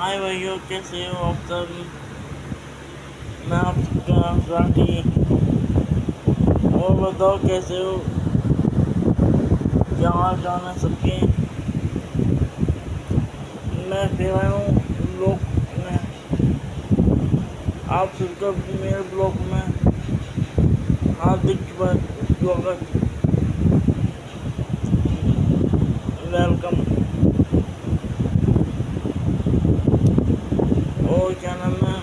हाय भाइयों, कैसे हो आप सब। मैं आप सबका राठी। और बताओ कैसे हो, क्या हाल चाल है सबके। मैं फिर आया हूँ ब्लॉग में, आप सबका मेरे ब्लॉग में हार्दिक स्वागत, वेलकम। और क्या नाम है,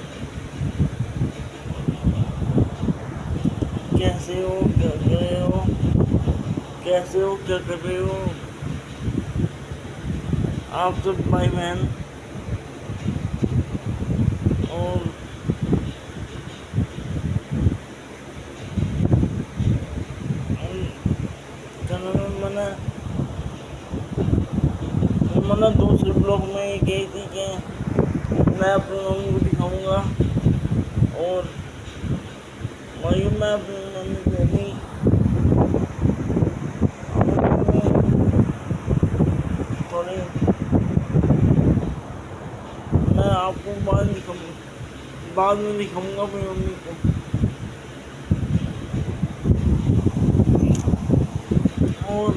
कैसे हो, क्या कर रहे हो, कैसे हो, क्या कर रहे हो आप सब भाई बहन। और क्या नाम है, मैंने दूसरे ब्लॉग में ये कही थी कि मैं अपनी मम्मी को दिखाऊंगा। और वही मैं अपनी मम्मी को भी थोड़ी, मैं आपको बाद में दिखाऊंगा अपनी मम्मी को। और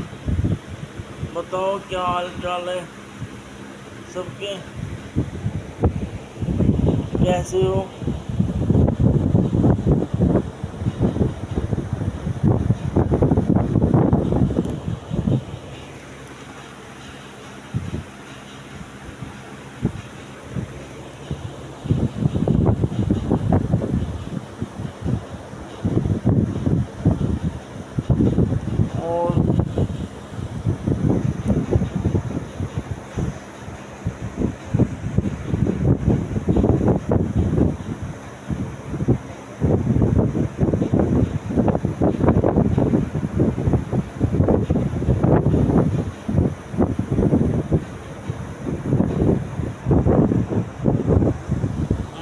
बताओ क्या हाल चाल है सबके, कैसे हो। और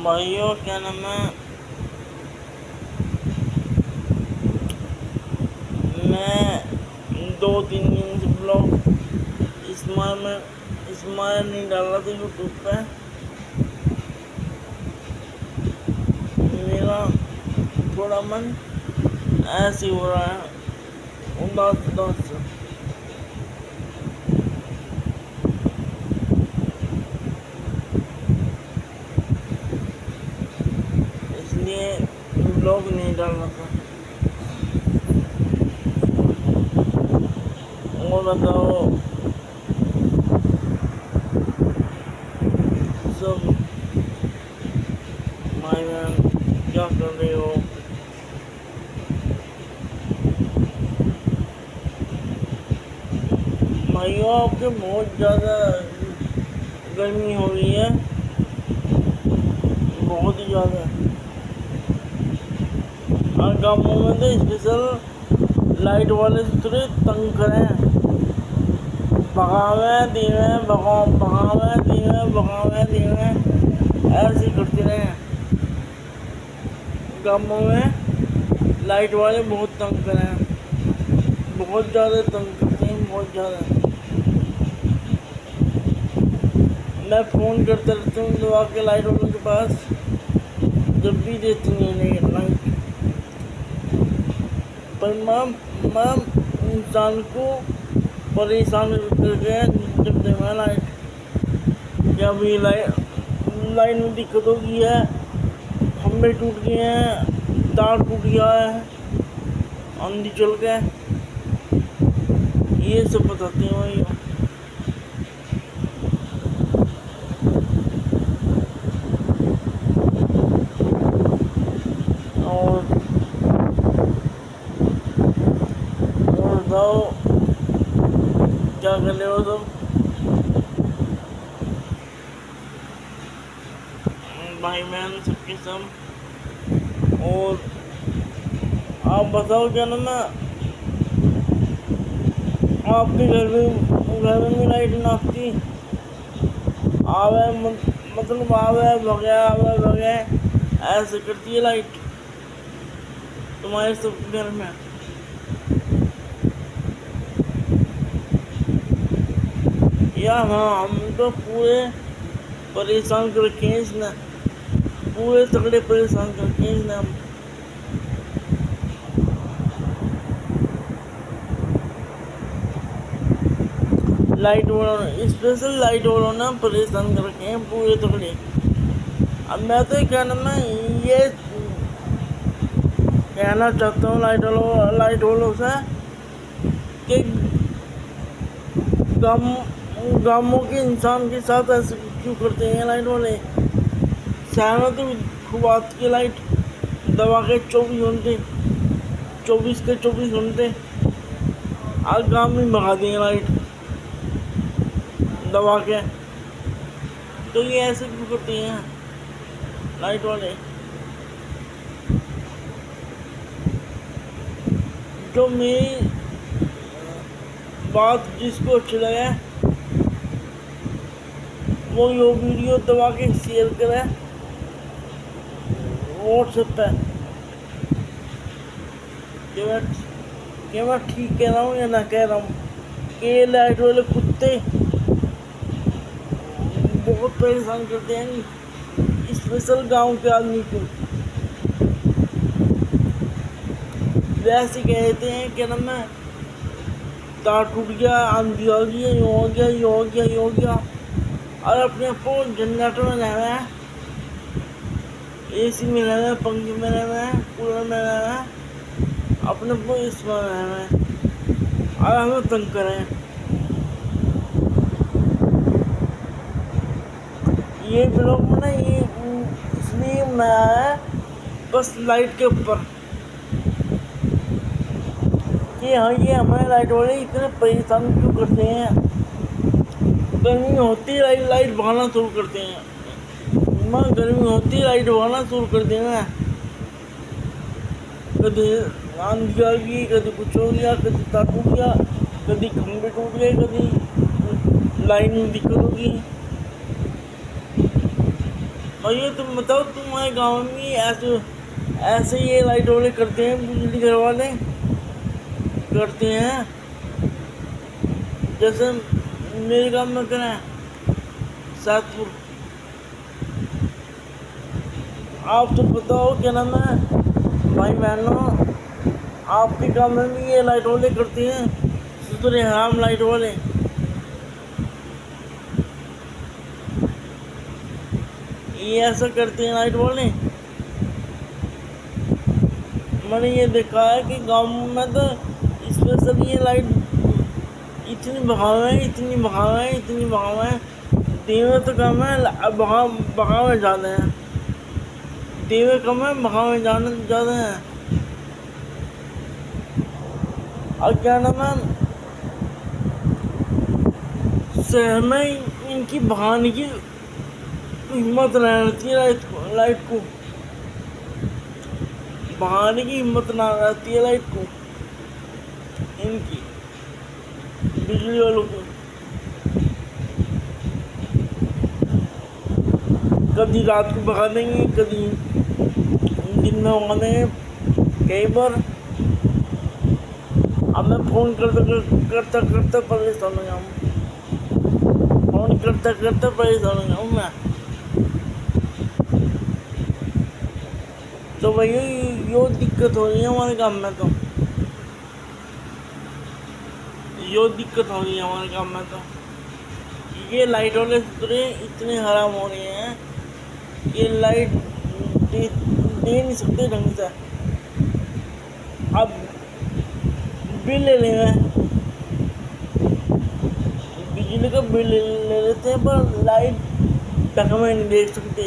भाइयों क्या नाम है, मैं 2-3 दिन से ब्लॉग इसमें नहीं डाल रहा था यूट्यूब पे। मेरा थोड़ा मन ऐसे ही हो रहा है, उदास उदास सा। इसलिए ब्लॉग नहीं डाल रहा था। और बताओ सब भाई बहन, क्या कर रहे हो। भाइयों आपके बहुत ज़्यादा गर्मी हो रही है, बहुत ही ज़्यादा। और गाँवों में तो स्पेशल लाइट वाले से थोड़े तंग करें, भगावे धीमे भगावे धीमे भगावे धीमे, ऐसे ही करते रहे। गाँवों में लाइट वाले बहुत तंग करें, बहुत ज़्यादा तंग करते हैं, बहुत ज़्यादा। मैं फ़ोन करता रहता हूँ दबा के लाइट वालों के पास, जब भी देती नहीं लाइट। पर मैं इंसान को परेशान करके जब देना लाइट, क्या भी लाइन में दिक्कत हो गई है, खंभे टूट गए हैं, तार टूट गया है, आंधी चल गए, ये सब बताते हैं भाई। और बताओ क्या कर रहे हो सब भाई बहन सबके सब। और आप बताओ क्या नाम है, आपके घर में भी लाइट ना आती, आवे मतलब आवे भगे ऐसे करती है लाइट तुम्हारे सब घर में। या हाँ, हम तो पूरे परेशान कर रखे हैं इसने, पूरे तगड़े परेशान कर रखे हैं इसने हम। लाइट वालों, स्पेशल लाइट वालों ने परेशान कर रखे हैं पूरे तगड़े। अब मैं तो क्या नाम है ये कहना चाहता हूँ लाइट वालों से कि गांवों के इंसान के साथ ऐसे क्यों करते हैं लाइट वाले। शहर में तो खूब आती है लाइट, दवा के 24 घंटे, 24 के 24 घंटे। आज गाँव में भगा देंगे लाइट दबा के। तो ये ऐसे क्यों करते हैं लाइट वाले। जो मेरी बात जिसको अच्छी लगे वो ये वीडियो दबा के शेयर करे व्हाट्सएप पे कि मैं ठीक कह रहा हूँ या ना कह रहा हूँ कि लाइट वाले कुत्ते बहुत परेशान करते हैं स्पेशल गांव के आदमी को। वैसे कहते हैं कि नाम है तार टूट गया, आंधी आ गई, यूँ हो गया, यूँ हो गया, यूँ हो गया, और अपने आपको जनरेटर में रहना है, AC में रहना है, पंखे में रहना है, कूलर में रहना है, अपने को इसमें रहना है और हमें तंग करें। ये ब्लॉग में ना ये इसलिए बनाया है बस लाइट के ऊपर कि हाँ ये हमारे लाइट वाले इतने परेशान क्यों करते हैं। गर्मी होती है लाइट भगाना शुरू करते हैं। माँ गर्मी होती है लाइट भगाना शुरू कर देना। कभी आंधी आ गई, कभी कुछ हो गया, कभी तार टूट गया, कभी खंभे टूट गए, कभी लाइन में दिक्कत होगी। और ये तुम बताओ तुम्हारे गाँव में ऐसे ये लाइट वाले करते हैं, बिजली घर वाले करते हैं। जैसे मेरे गाँव में करें सातपुर, आप तो बताओ क्या नाम है भाई बहनों, आपके गाँव में भी ये लाइट वाले करते हैं, सुतरे हराम लाइट वाले। ये ऐसा करते हैं लाइट वाले। मैंने ये देखा है कि गाँव में तो स्पेशल ये लाइट इतनी भगावे हैं, देवे तो कम है, भगावे ज़्यादा हैं। देवे कम है, भगावे ज़्यादा हैं। और क्या नाम है शहर में इनकी भगाने की हिम्मत ना रहती है, लाइट को भगाने की हिम्मत ना रहती है लाइट को, इनकी बिजली वालों को। कभी रात को भगा देंगे, कभी दिन में भगा देंगे। कई बार अब मैं फ़ोन करता परेशान हो जाऊँ, फ़ोन करता परेशान हो जाऊँ मैं। तो भैया यो दिक्कत हो रही है हमारे काम में, तो यो दिक्कत हो रही है हमारे काम में। तो ये लाइट वाले इतने हराम हो रहे हैं, ये लाइट दे नहीं सकते ढंग से। अब बिल ले लेंगे, बिजली का बिल ले लेते हैं, पर लाइट ढंग में नहीं देख सकते।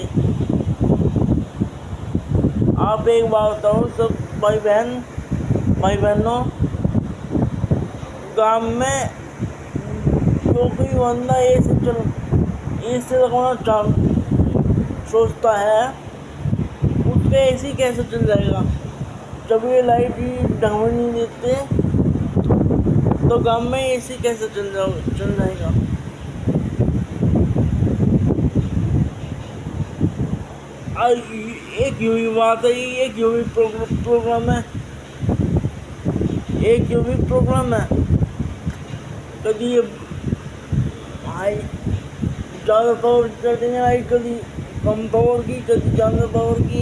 आप एक बात बताओ सब भाई बहनों, गांव में जो कोई बंदा ऐसे लगवाना सोचता है, उसका AC कैसे चल जाएगा जब ये लाइट ही ढंग में नहीं देते, तो गांव में AC कैसे चल जाएगा। एक यूवी बात है, एक यूवी प्रोग्राम है, कभी ये भाई ज़्यादा पावर की कर देंगे लाइट, कभी कम पावर की, कभी ज़्यादा पावर की।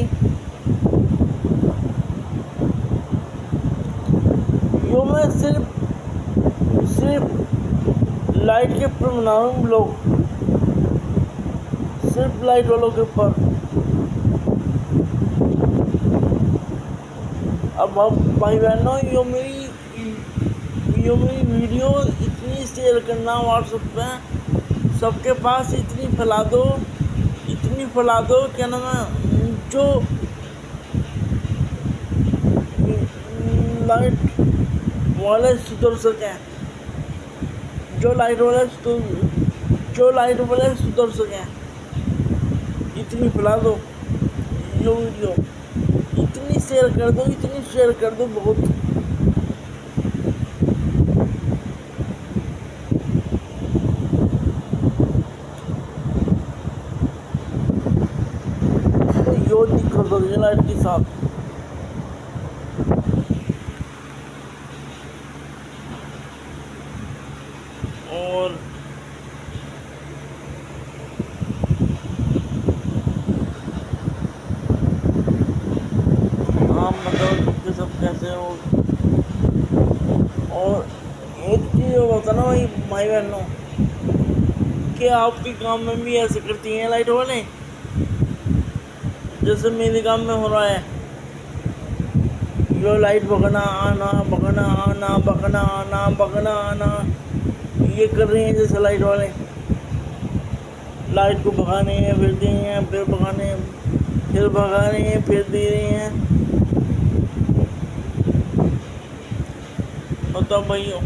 यो मैं सिर्फ लाइट के ऊपर बना रहा हूँ ब्लॉग, सिर्फ लाइट वालों के ऊपर। अब भाई बहनों, यो मेरी वीडियो इतनी शेयर करना व्हाट्सएप पे, सबके पास इतनी फैला दो, क्या नाम है, जो लाइट वाले सुधर सकें, जो लाइट वाले सुधर सकें, इतनी फैला दो यो वीडियो, इतनी शेयर कर दो बहुत। तो यो दिक्कत हो रही है लाइट के साथ। और आप मतलब कि सब कैसे हो। और एक चीज़ होता ना भाई बहनों, कि आपके काम में भी ऐसे करती हैं लाइट वाले, जैसे मेरे काम में हो रहा है, यो लाइट भगना आना, ये कर रहे हैं जैसे लाइट वाले। लाइट को भगाने हैं, फिर दे रहे हैं, फिर भगाने हैं, फिर भगा रहे हैं, फिर दे रहे हैं। बताओ भाइयों,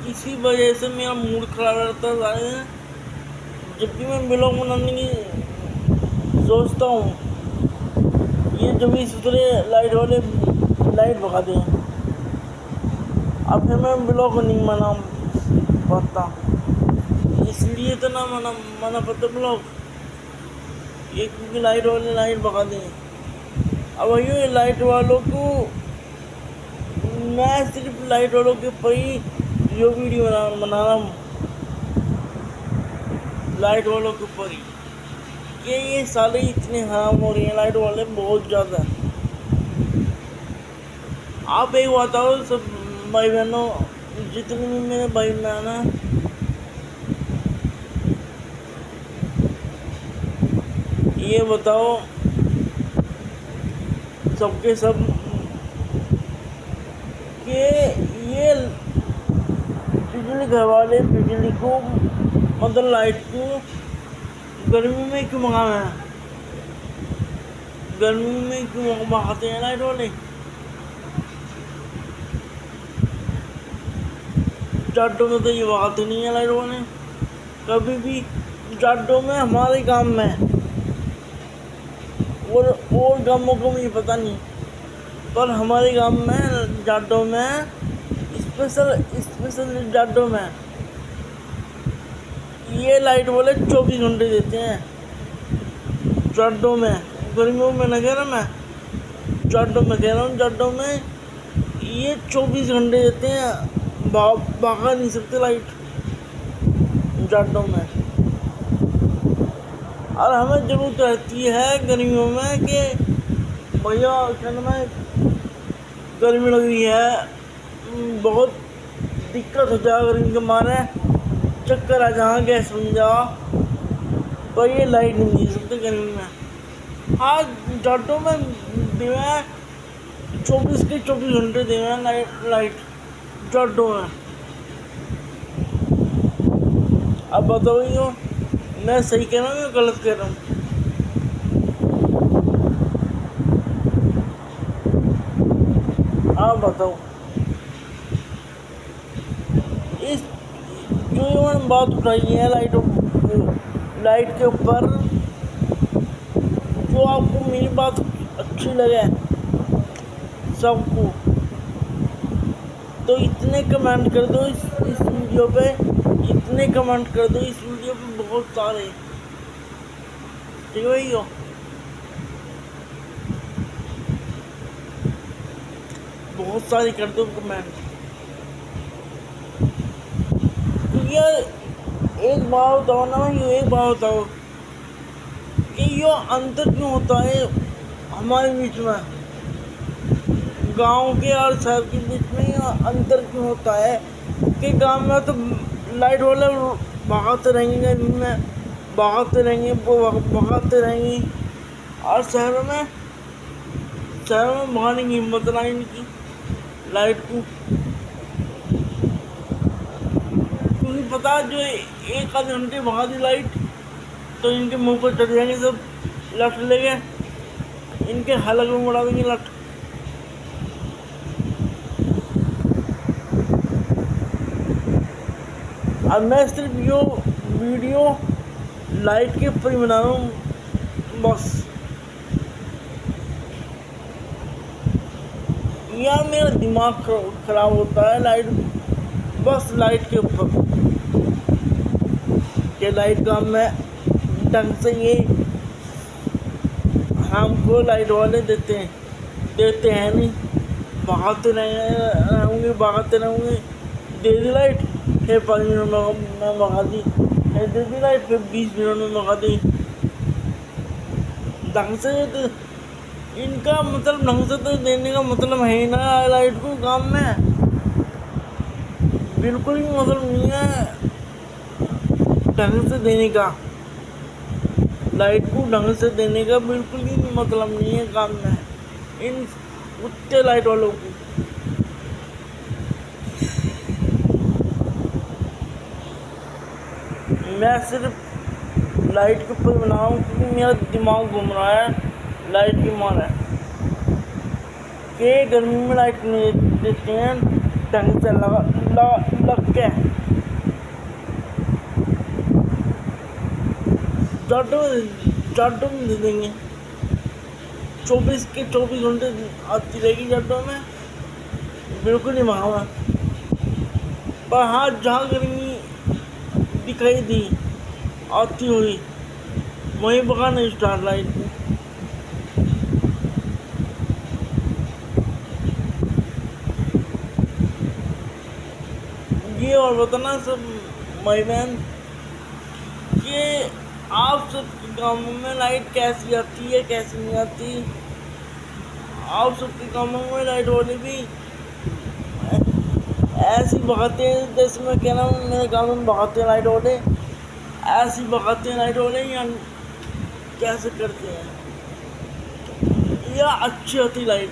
इसी वजह से मेरा मूड खराब रहता है। जब भी मैं ब्लॉग बनाने की सोचता हूँ, ये जब भी सुधरे लाइट वाले लाइट भगा दें, अब फिर मैं ब्लॉग नहीं मना पाता, इसलिए तो ना मना पाता ब्लॉग, ये क्योंकि लाइट वाले लाइट भगा दें। अब वही लाइट वालों को, मैं सिर्फ लाइट वालों के ऊपर ही जो वीडियो बना रहा हूँ, लाइट वालों के ऊपर ही, कि ये साले इतने हराम हो रही हैं लाइट वाले, बहुत ज़्यादा। आप एक बताओ सब भाई बहनों, जितने भी मेरे भाई बहन हैं, ये बताओ सबके सब कि ये बिजली घर वाले बिजली को, मतलब लाइट को गर्मी में क्यों मंगाना है, गर्मी में क्यों मंगाते हैं लाइट वाले। जाडो में तो ये मंगाते नहीं है लाइट वाले कभी भी। जाडो में हमारे गांव में, और गांवों को मुझे पता नहीं, पर हमारे गांव में जाडो में स्पेशल जाडो में ये लाइट वाले 24 घंटे देते हैं। जाडो में, गर्मियों में न कह रहा मैं, जाडो में कह रहा हूँ, जाडो में ये 24 घंटे देते हैं, भगा नहीं सकते लाइट जाडो में। और हमें ज़रूरत रहती है गर्मियों में कि भैया क्या नाम है, गर्मी लग रही है, बहुत दिक्कत हो जाए गर्मी के मारे, चक्कर आ जहाँ गैस बन जा, पर ये लाइट नहीं दे सकते गर्मी में। हाँ, जाटों में देवे 24 के 24 घंटे देवे लाइट जाटों में। अब बताओ यो मैं सही कह रहा हूँ या गलत कह रहा हूँ। आप बताओ, इस जो मैंने बात उठाई है लाइट के ऊपर, जो आपको मेरी बात अच्छी लगे सबको, तो इतने कमेंट कर दो इस वीडियो पे, इतने कमेंट कर दो इस वीडियो पे, बहुत सारे, ठीक है भैया, बहुत सारी कर दो कमेंट। क्योंकि यार एक बात बताओ ना, ये एक बात बताओ कि ये अंतर क्यों होता है हमारे बीच में, गांव के और शहर के बीच में ये अंतर क्यों होता है कि गांव में तो लाइट वाले भगाते रहेंगे, दिन में भगाते रहेंगे, वो भगाते रहेंगे, और शहरों में भगाने की हिम्मत ना इनकी लाइट को। क्योंकि पता जो एक आध घंटे भगा दी लाइट तो इनके मुंह पर चढ़ जाएंगे सब, लट लेंगे, इनके हलक में उड़ा देंगे लट। अब मैं सिर्फ यो वीडियो लाइट के ऊपर ही बना रहा हूँ बस। यार मेरा दिमाग खराब होता है लाइट, बस लाइट के ऊपर कि लाइट काम में ढंग से ये हमको लाइट वाले देते हैं नहीं, भगाते रहूँगे। दे दी लाइट, फिर 5 मिनट में भगा दी, फिर दे दी लाइट, फिर 20 मिनट में भगा दी। ढंग से इनका मतलब ढंग से तो देने का मतलब है ही ना लाइट को काम में, बिल्कुल भी मतलब नहीं है ढंग से देने का। लाइट को ढंग से देने का बिल्कुल भी मतलब नहीं है काम में इन कुत्ते लाइट वालों को। मैं सिर्फ लाइट के ऊपर बनाऊँ क्योंकि मेरा दिमाग घूम रहा है लाइट की मार है कि गर्मी में लाइट नहीं देते हैं ढंग से लग के। जाटों में दे देंगे, 24 के 24 घंटे आती रहेगी जाटों में, बिल्कुल नहीं महावा। पर हाँ जहाँ गर्मी दिखाई दी आती हुई वहीं भगाना स्टार लाइट को। ये और बताना सब भाई बहन कि आप सबके गाँवों में लाइट कैसी आती है कैसी नहीं आती। आप सबके गाँवों में लाइट वाले भी ऐसी भगाते हैं जैसे मैं कह रहा हूँ मेरे गाँव में भगाते हैं लाइट वाले, ऐसी भगाते हैं लाइट वाले या कैसे करते हैं, या अच्छी आती लाइट,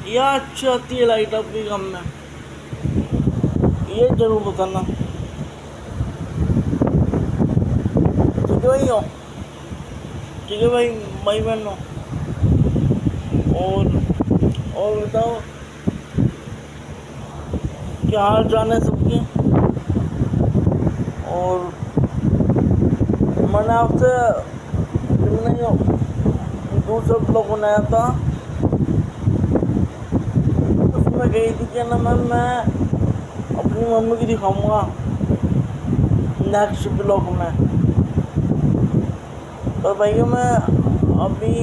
या अच्छी आती है लाइट आपके गाँव में, ये जरूर बताना। ठीक है भाई भाई बहनों। और बताओ क्या हाल चाल है सबके। और मैंने आपसे दूसरा ब्लॉग बनाया था, उसमें गई थी कि ना मैं अपनी मम्मी की दिखाऊंगा नेक्स्ट ब्लॉग में। तो भाइयों मैं अभी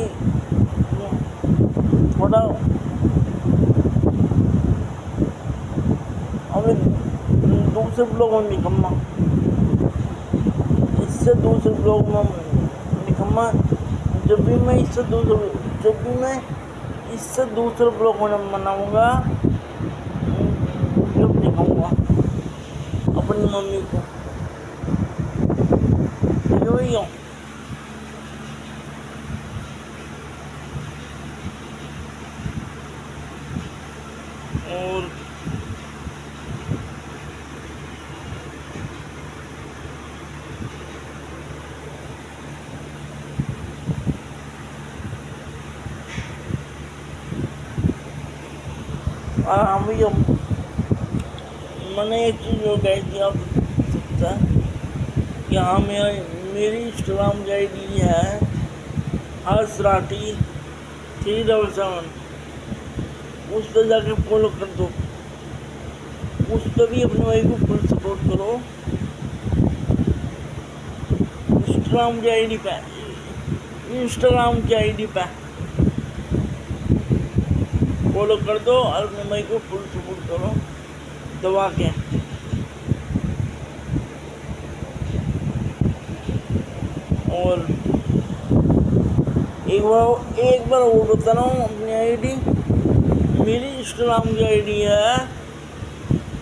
थोड़ा दूसरे ब्लॉग में निकम्मा, इससे दूसरे ब्लॉग में निकम्मा जब भी मैं इससे दूसरे ब्लॉग में बनाऊँगा जब दिखाऊँगा अपनी मम्मी को। यही हो और हाँ भैया मैंने एक चीज़ और कही थी आप सकता कि हाँ मेरी इंस्टाग्राम की ID है हर्षराठी 377, उस पर जाके फॉलो कर दो, उस पर भी अपने भाई को फुल सपोर्ट करो। इंस्टाग्राम की ID पे फॉलो कर दो और अपने भाई को फुल सपोर्ट करो दबा के। और एक बार और बता रहा हूँ, अपनी आईडी, मेरी इंस्टाग्राम की आईडी है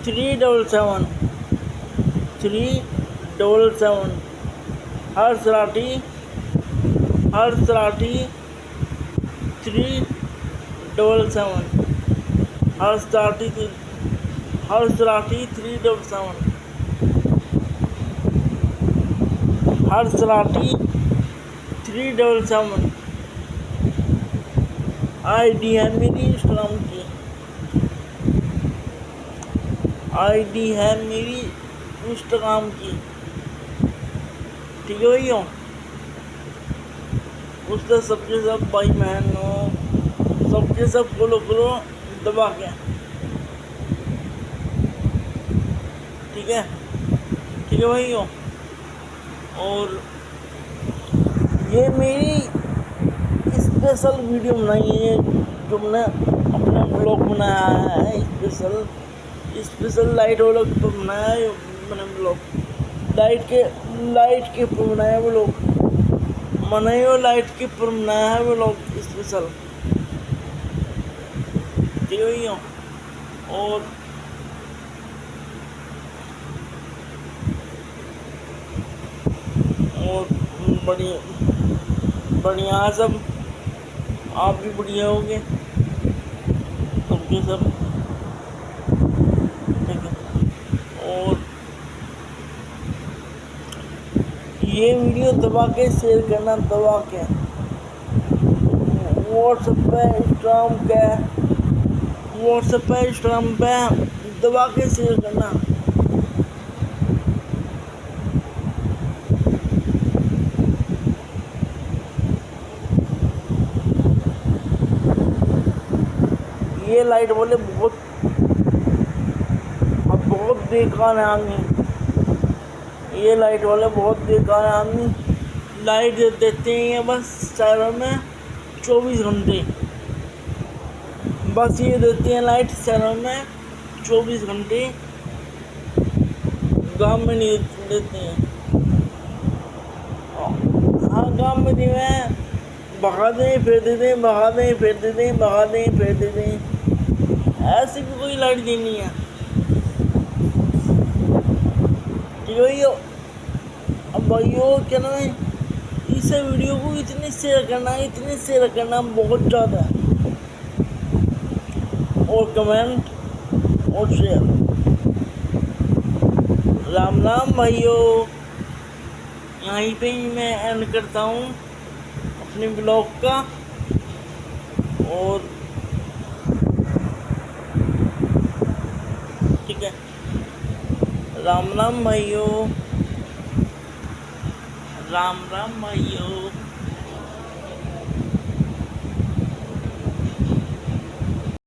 377 हर सराठी 377 हर सराठी 377 हर सराठी 377 आईडी है मेरी इंस्टाग्राम की, आईडी है मेरी इंस्टाग्राम की, ठीक है भैया। उससे सबके सब भाई बहन हो, सबके सब फॉलो करो दबा के, ठीक है भैया। और ये मेरी स्पेशल वीडियो बनाई है जो मैंने अपना ब्लॉग बनाया है, स्पेशल लाइट व्लॉग पर बनाया है मैंने ब्लॉग, लाइट के पर बनाया ब्लॉग, मैंने वो लाइट के पर बनाया है ब्लॉग स्पेशल, ठीक है भैया। और बढ़िया सब, आप भी बढ़िया होगे सबके सब, ठीक है। और ये वीडियो दबा के शेयर करना, दबा के व्हाट्सएप पे इंस्टाग्राम पे दबा के शेयर करना। ये लाइट वाले बहुत बेकार है आदमी, ये लाइट वाले बहुत बेकार है आदमी। लाइट देते हैं बस शहरों में 24 घंटे, बस ये देते हैं लाइट शहरों में 24 घंटे, गांव में नहीं देते हैं। हाँ गांव में नहीं है, भगा दें फिर दे दें, भगा दें फिर दे दें, भगा दें फिर दे दें, ऐसी भी कोई लाइट देनी है, ठीक है भैया। अब भाइयों क्या नाम है, इस वीडियो को इतने शेयर करना बहुत ज़्यादा, और कमेंट और शेयर। राम राम भाइयों, यहीं पे ही मैं एंड करता हूँ अपने ब्लॉग का। और ठीक है, राम राम भाइयों, राम राम भाइयों।